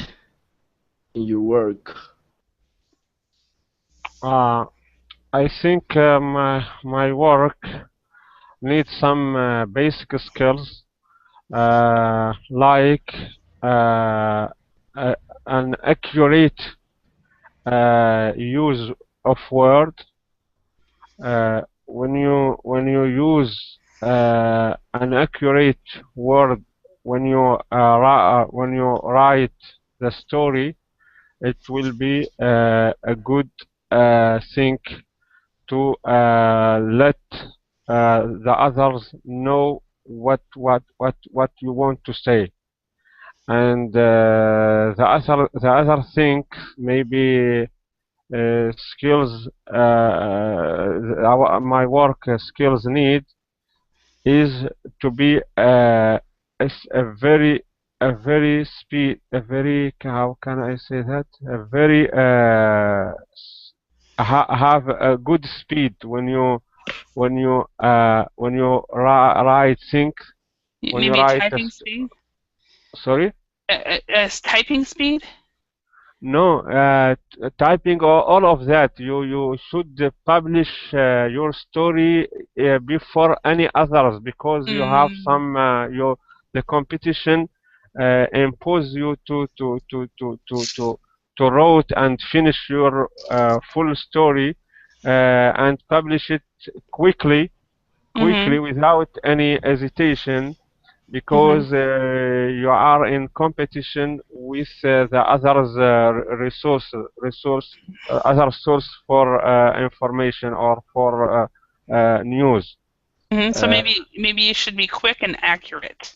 Speaker 4: in your work?
Speaker 3: Uh, I think my work needs some basic skills like uh, uh, an accurate use of word. When you use an accurate word when you write the story, it will be a good thing to let the others know what you want to say. And the other thing, maybe skills my work skills need is to be a very, how can I say that, a very have a good speed when you write things, when you
Speaker 1: Maybe
Speaker 3: write
Speaker 1: typing speed.
Speaker 3: sorry.
Speaker 1: Typing speed.
Speaker 3: No, typing all of that. You should publish your story before any others, because you have
Speaker 1: Mm,
Speaker 3: some the competition impose you to write and finish your full story and publish it quickly
Speaker 1: mm-hmm,
Speaker 3: without any hesitation,
Speaker 1: mm-hmm,
Speaker 3: because you are in competition with the others other source for information or for news.
Speaker 1: mm-hmm. So
Speaker 3: Uh,
Speaker 1: maybe you should be quick and accurate.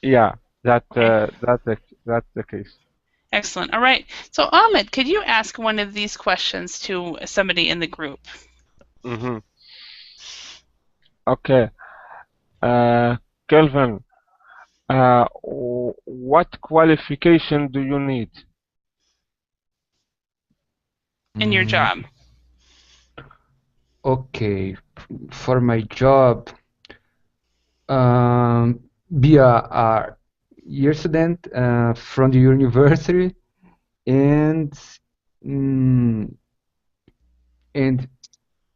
Speaker 3: yeah,
Speaker 1: Okay,
Speaker 3: that's the case.
Speaker 1: excellent. All right. So Ahmed, could you ask one of these questions to somebody in the group?
Speaker 3: Hmm. Okay, uh, Kelvin, what qualification do you need?
Speaker 1: in your
Speaker 5: Mm,
Speaker 1: job?
Speaker 5: okay, for my job, um, be a year student from the university and mm, and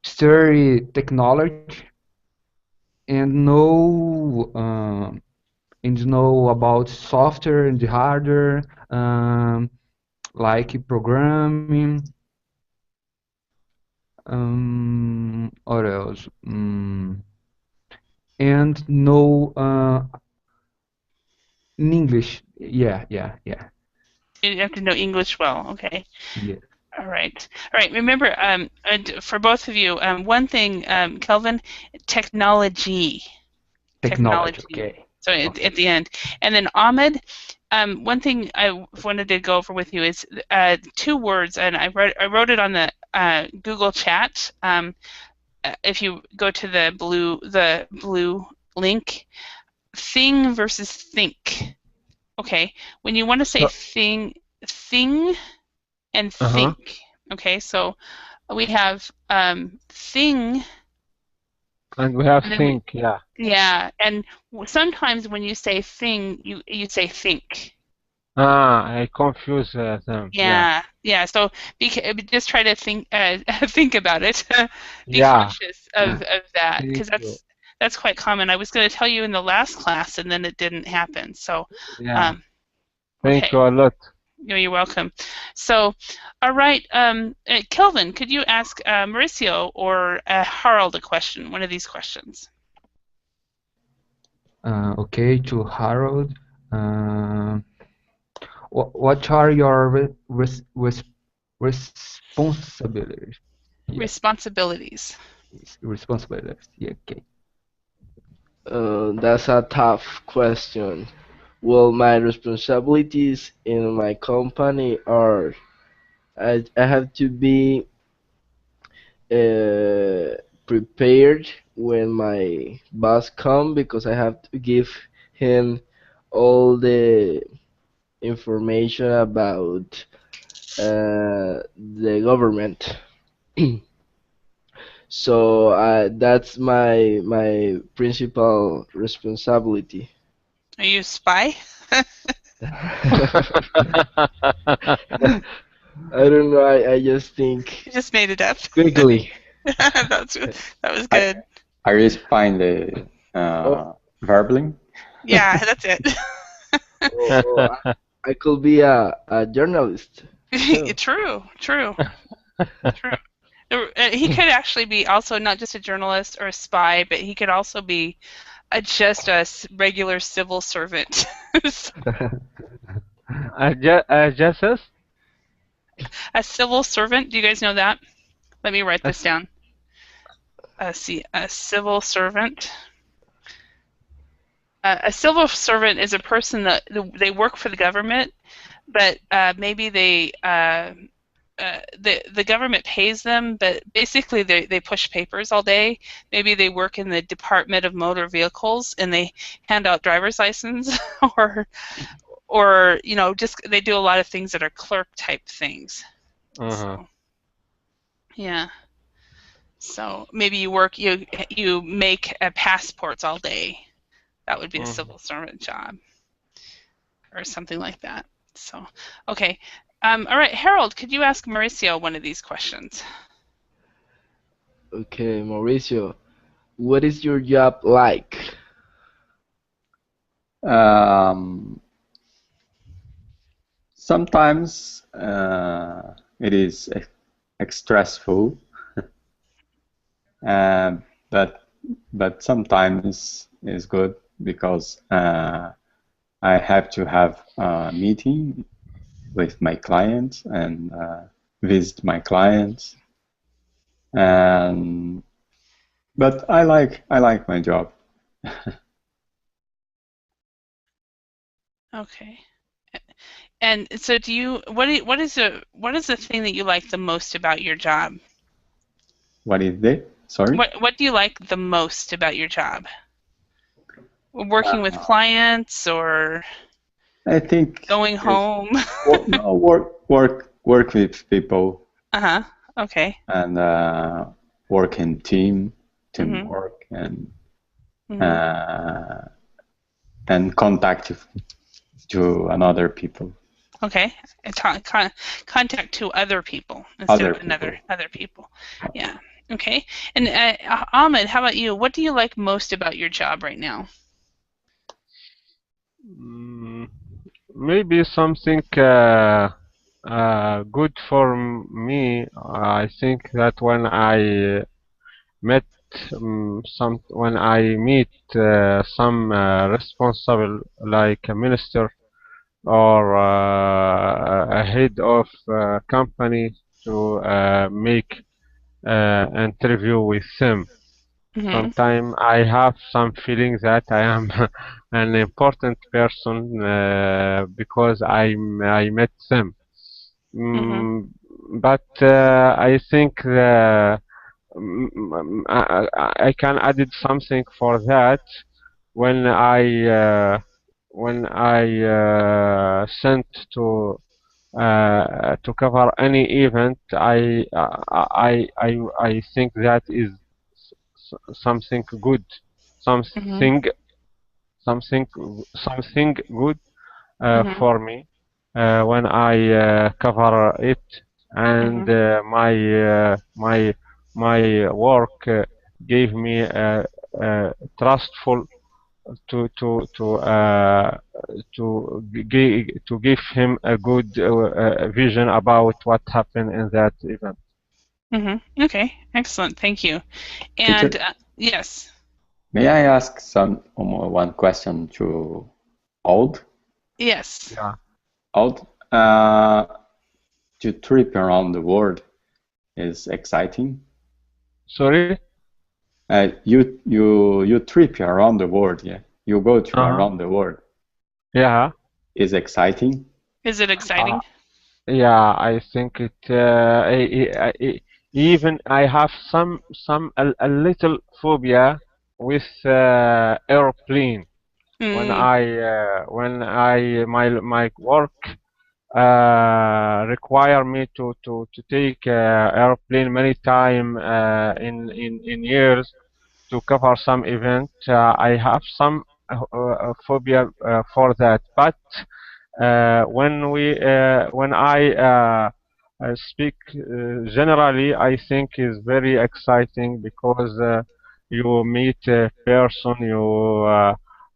Speaker 5: study technology and know about software and the hardware, like programming. What else? And know in English. Yeah, yeah, yeah,
Speaker 1: You have to know English well. Okay.
Speaker 5: yeah.
Speaker 1: All right. All right. Remember, and for both of you, one thing, Kelvin, technology.
Speaker 5: Technology.
Speaker 1: Technology.
Speaker 5: Okay.
Speaker 1: So
Speaker 5: Okay.
Speaker 1: at the end. And then Ahmed, one thing I wanted to go over with you is two words, and I wrote it on the Google chat. If you go to the blue link, thing versus think. Okay, when you want to say
Speaker 3: So,
Speaker 1: thing and
Speaker 3: uh-huh.
Speaker 1: think. Okay, so we have thing,
Speaker 3: And we have
Speaker 1: and then
Speaker 3: think, yeah.
Speaker 1: yeah, and sometimes when you say thing, you say think.
Speaker 3: I confuse them. Yeah.
Speaker 1: Yeah, yeah. So just try to think think about it. Be
Speaker 3: Yeah.
Speaker 1: conscious of that because
Speaker 3: Thank you.
Speaker 1: that's quite common. I was going to tell you in the last class and then it didn't happen. So,
Speaker 3: Yeah.
Speaker 1: um,
Speaker 3: Thank
Speaker 1: okay,
Speaker 3: you a lot.
Speaker 1: you're welcome. So, all right, Kelvin, could you ask Mauricio or Harold a question? One of these questions.
Speaker 5: Okay, to Harold. What are your responsibilities? Yeah,
Speaker 1: Responsibilities.
Speaker 5: responsibilities. Yeah, okay.
Speaker 4: That's a tough question. Well, my responsibilities in my company are I have to be uh, prepared when my boss come because I have to give him all the information about the government. So that's my principal responsibility.
Speaker 1: Are you a spy?
Speaker 4: I don't know. I just think
Speaker 1: You just made it up.
Speaker 4: quickly.
Speaker 1: That was
Speaker 2: I,
Speaker 1: good.
Speaker 2: are you spying the
Speaker 4: Oh,
Speaker 2: verbling?
Speaker 1: Yeah, that's it.
Speaker 4: I could be a journalist too.
Speaker 1: True, true, true. He could actually be also not just a journalist or a spy, but he could also be just a regular civil servant.
Speaker 3: Justice?
Speaker 1: A civil servant, do you guys know that? Let me write this
Speaker 3: As-
Speaker 1: down. See, a civil servant. A civil servant is a person that they work for the government, but maybe the government pays them, but basically they push papers all day. Maybe they work in the Department of Motor Vehicles and they hand out driver's license, or just they do a lot of things that are clerk type things.
Speaker 3: Uh-huh.
Speaker 1: So yeah. So maybe you make passports all day. That would be a
Speaker 3: Mhm.
Speaker 1: civil servant job or something like that. So okay. All right, Harold, could you ask Mauricio one of these questions?
Speaker 4: Okay, Mauricio, what is your job like?
Speaker 2: Um, Sometimes it is stressful, uh, but sometimes it's good because I have to have a meeting with my clients and visit my clients, and but I like my job.
Speaker 1: Okay. And so what is the thing that you like the most about your job?
Speaker 2: What is it? Sorry.
Speaker 1: What do you like the most about your job? Working with
Speaker 2: Uh,
Speaker 1: clients or
Speaker 2: I think
Speaker 1: going
Speaker 2: is
Speaker 1: home?
Speaker 2: no, work with people.
Speaker 1: Uh-huh. Okay.
Speaker 2: and work in
Speaker 1: Mm-hmm.
Speaker 2: teamwork,
Speaker 1: Mm-hmm.
Speaker 2: uh, and contact to another people,
Speaker 1: Okay. Contact to other people instead
Speaker 2: other
Speaker 1: of
Speaker 2: people.
Speaker 1: other people. Yeah. Okay. And Ahmed, how about you? What do you like most about your job right now?
Speaker 3: Mm, Maybe something good for me. I think that met when I meet some responsible like a minister or a head of company to make interview with them.
Speaker 1: Mm-hmm.
Speaker 3: Sometimes I have some feeling that I am an important person because I met them.
Speaker 1: Mm-hmm.
Speaker 3: Mm, but I think I can add something for that when I sent to cover any event. I think that is something good,
Speaker 1: Mm-hmm.
Speaker 3: something something something good
Speaker 1: Mm-hmm.
Speaker 3: for me when I cover it, and
Speaker 1: Mm-hmm.
Speaker 3: my work gave me trustful to give him a good vision about what happened in that event.
Speaker 1: Mm-hmm. Okay. Excellent. Thank you. And
Speaker 2: Teacher,
Speaker 1: yes.
Speaker 2: may I ask one question to Old?
Speaker 1: Yes.
Speaker 3: Yeah.
Speaker 2: Old, to trip around the world is exciting.
Speaker 3: Sorry.
Speaker 2: You trip around the world, yeah. You go to
Speaker 3: Uh-huh.
Speaker 2: around the world
Speaker 3: Yeah.
Speaker 2: is exciting.
Speaker 1: Is it
Speaker 3: Uh,
Speaker 1: exciting?
Speaker 3: yeah. I think it. Even I have a little phobia with airplane.
Speaker 1: Mm.
Speaker 3: When I my work require me to take airplane many time in years to cover some event. I have some phobia for that, but when I speak generally, I think is very exciting because you meet a person, you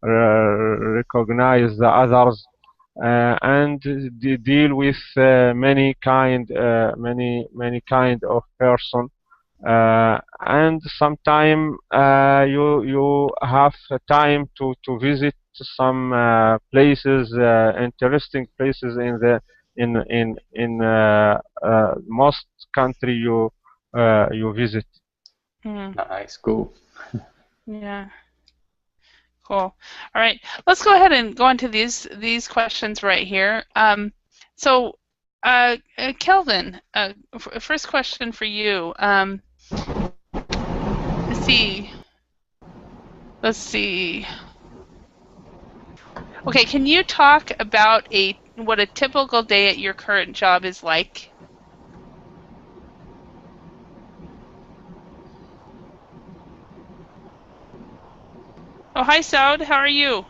Speaker 3: recognize the others, and deal with many kind of person, and sometime you have time to visit some places, interesting places in most country you visit.
Speaker 1: Mm.
Speaker 2: Nice, cool.
Speaker 1: Yeah. Cool. All right. Let's go ahead and go on to these questions right here. So, Kelvin, first question for you. Let's see. Let's see. Okay, can you talk about what a typical day at your current job is like? Oh, hi, Saud. How are you?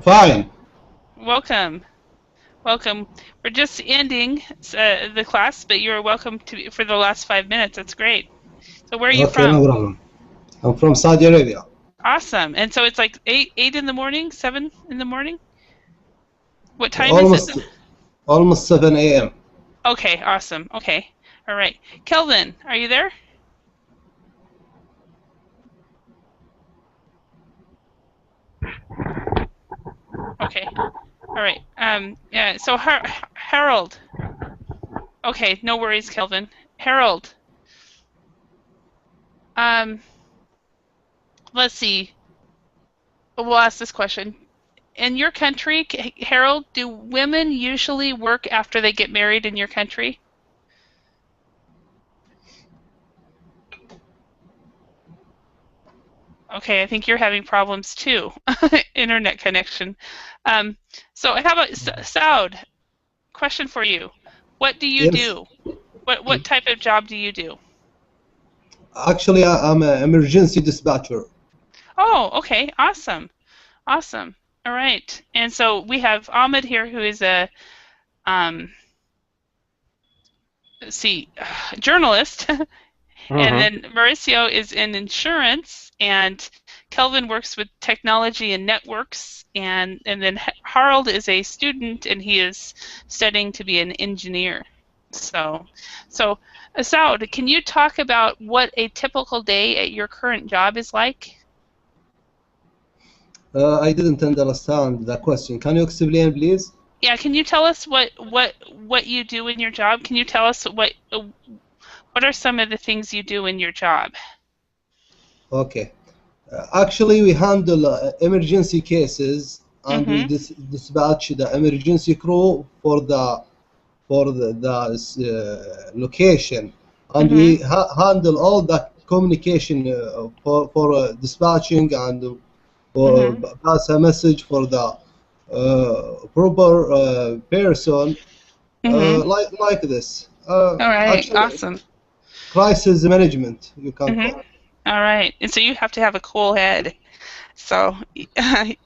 Speaker 6: Fine.
Speaker 1: Welcome. Welcome. We're just ending the class, but you're welcome to for the last 5 minutes. That's great. So, where are you
Speaker 6: Okay, no
Speaker 1: from?
Speaker 6: problem. I'm from Saudi Arabia.
Speaker 1: Awesome. And so it's like eight in the morning, 7 in the morning. What time is it?
Speaker 6: Almost almost 7 a.m.
Speaker 1: Okay, awesome. Okay. All right. Kelvin, are you there? Okay. All right. Yeah, so Harold. Okay, no worries, Kelvin. Harold. Um, let's see. We'll ask this question. In your country, Harold, do women usually work after they get married in your country? Okay, I think you're having problems too. Internet connection. Um, so how about Saud? Question for you. What do you
Speaker 6: Yes.
Speaker 1: do? What type of job do you do?
Speaker 6: Actually, I'm an emergency dispatcher.
Speaker 1: Oh, okay, awesome, awesome. All right, and so we have Ahmed here, who is a let's see, journalist, and
Speaker 3: Mm-hmm.
Speaker 1: then Mauricio is in insurance, and Kelvin works with technology and networks, and then Harold is a student, and he is studying to be an engineer. So Saud, can you talk about what a typical day at your current job is like?
Speaker 6: I didn't understand the question. Can you explain, please?
Speaker 1: Yeah, can you tell us what you do in your job? Can you tell us what are some of the things you do in your job?
Speaker 6: Okay. Actually, we handle emergency cases and we
Speaker 1: Mm-hmm.
Speaker 6: dispatch the emergency crew for the location, and
Speaker 1: Mm-hmm.
Speaker 6: we handle all the communication for dispatching and
Speaker 1: Mm-hmm.
Speaker 6: pass a message for the proper person,
Speaker 1: Mm-hmm.
Speaker 6: like this.
Speaker 1: All right.
Speaker 6: Actually,
Speaker 1: Awesome.
Speaker 6: crisis management, you can
Speaker 1: Mm-hmm.
Speaker 6: call.
Speaker 1: All right. And so you have to have a cool head. So,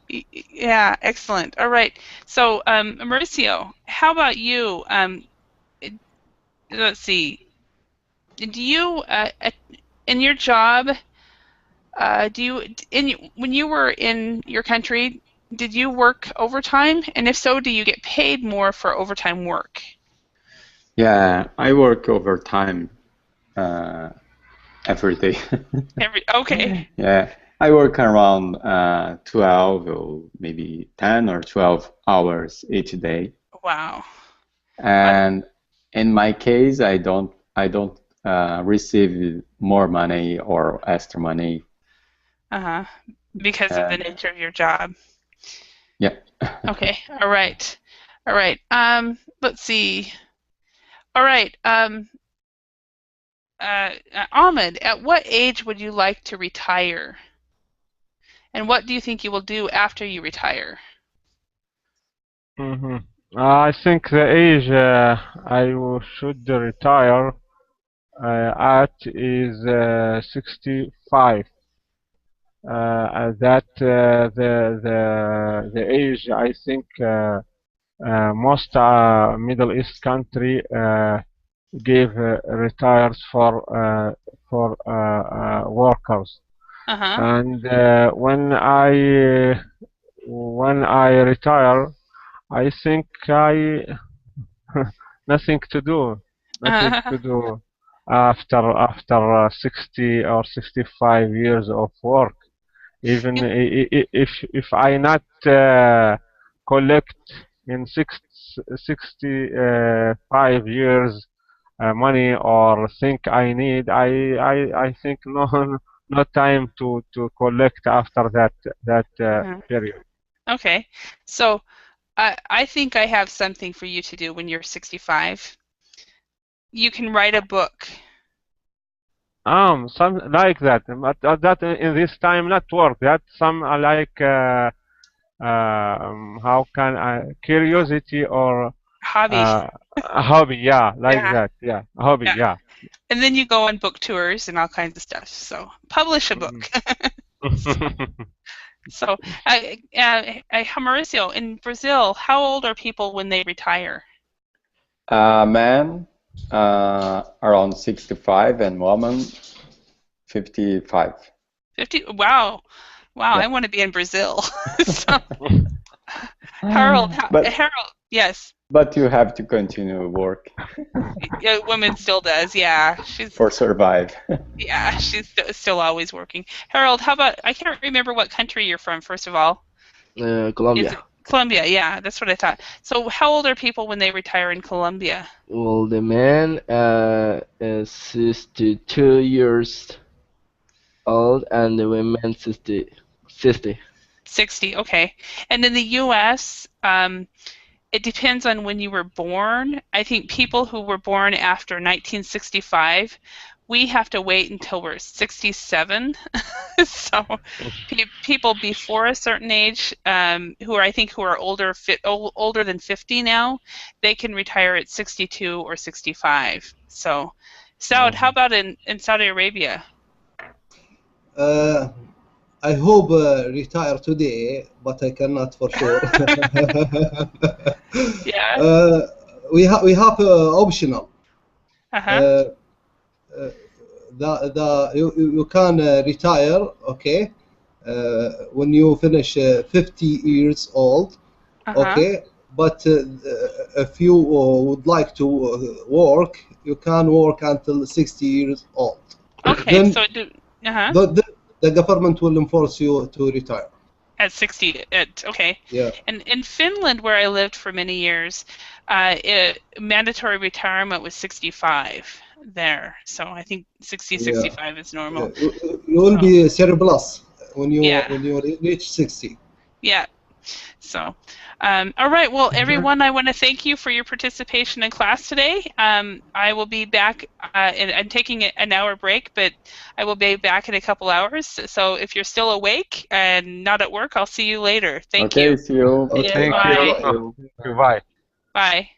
Speaker 1: yeah, excellent. All right. So, Mauricio, how about you? Let's see. Do you, in your job, do you, when you were in your country, did you work overtime? And if so, do you get paid more for overtime work?
Speaker 2: Yeah, I work overtime every day.
Speaker 1: Okay.
Speaker 2: Yeah, I work around 12 or maybe 10 or 12 hours each day.
Speaker 1: Wow.
Speaker 2: And in my case, I don't receive more money or extra money.
Speaker 1: Uh-huh. Because of the
Speaker 2: And
Speaker 1: nature of your job.
Speaker 2: yeah.
Speaker 1: Okay. All right. All right. Let's see. All right. Ahmed, at what age would you like to retire? And what do you think you will do after you retire?
Speaker 3: Mm-hmm. I think the age should retire at is 65. That the age I think most Middle East country give retires for workers.
Speaker 1: Uh-huh.
Speaker 3: And when I retire, I think I nothing to do, nothing
Speaker 1: Uh-huh.
Speaker 3: to do after 60 or 65 years of work. Even if I not collect in 65 years money or think I need, I think no time to collect after that
Speaker 1: Uh-huh.
Speaker 3: period.
Speaker 1: Okay. So I think I have something for you to do when you're 65. You can write a book.
Speaker 3: Some like that, but that in this time not work. That some like how can I curiosity or
Speaker 1: Hobby.
Speaker 3: a hobby, yeah, like
Speaker 1: Yeah.
Speaker 3: that, yeah, a hobby,
Speaker 1: Yeah.
Speaker 3: yeah.
Speaker 1: And then you go on book tours and all kinds of stuff. So publish a
Speaker 3: Mhm.
Speaker 1: book. So, Mauricio, in Brazil, how old are people when they retire?
Speaker 2: Man around 65 and woman 55.
Speaker 1: 50? Wow. Wow,
Speaker 2: Yeah.
Speaker 1: I want to be in Brazil. So, Harold,
Speaker 2: But
Speaker 1: Harold, yes.
Speaker 2: but you have to continue work
Speaker 1: Yeah, woman still does. Yeah,
Speaker 2: for survive.
Speaker 1: she's still always working. Harold, how about, I can't remember what country you're from, first of all. Is
Speaker 4: Colombia.
Speaker 1: it Colombia? Yeah, that's what I thought. So how old are people when they retire in Colombia?
Speaker 4: Well, the man is 62 years old and the women 60.
Speaker 1: 60, okay. And in the US, it depends on when you were born. I think people who were born after 1965 we have to wait until we're 67. So people before a certain age, who are older than 50 now, they can retire at 62 or 65. So, Saud, how about in Saudi Arabia?
Speaker 6: Uh, I hope retire today, but I cannot for sure.
Speaker 1: Yeah.
Speaker 6: uh, we have optional.
Speaker 1: Uh-huh.
Speaker 6: Uh, uh, you can retire, okay, when you finish 50 years old,
Speaker 1: Uh-huh.
Speaker 6: okay. But if you would like to work, you can work until 60 years old.
Speaker 1: Okay,
Speaker 6: Then
Speaker 1: so uh-huh.
Speaker 6: the government will enforce you to retire.
Speaker 1: At 60, okay.
Speaker 6: Yeah.
Speaker 1: And in Finland, where I lived for many years, mandatory retirement was 65 there. So I think 60,
Speaker 6: Yeah.
Speaker 1: 65 is normal.
Speaker 6: You will
Speaker 1: So,
Speaker 6: be surplus when
Speaker 1: yeah.
Speaker 6: you reach 60.
Speaker 1: Yeah. So, all right. Well, everyone, I want to thank you for your participation in class today. I will be back. I'm taking an hour break, but I will be back in a couple hours. So if you're still awake and not at work, I'll see you later. Thank
Speaker 2: Okay,
Speaker 1: you.
Speaker 2: see you.
Speaker 6: Okay.
Speaker 3: Thank
Speaker 1: Bye.
Speaker 3: you. Goodbye.
Speaker 1: Bye.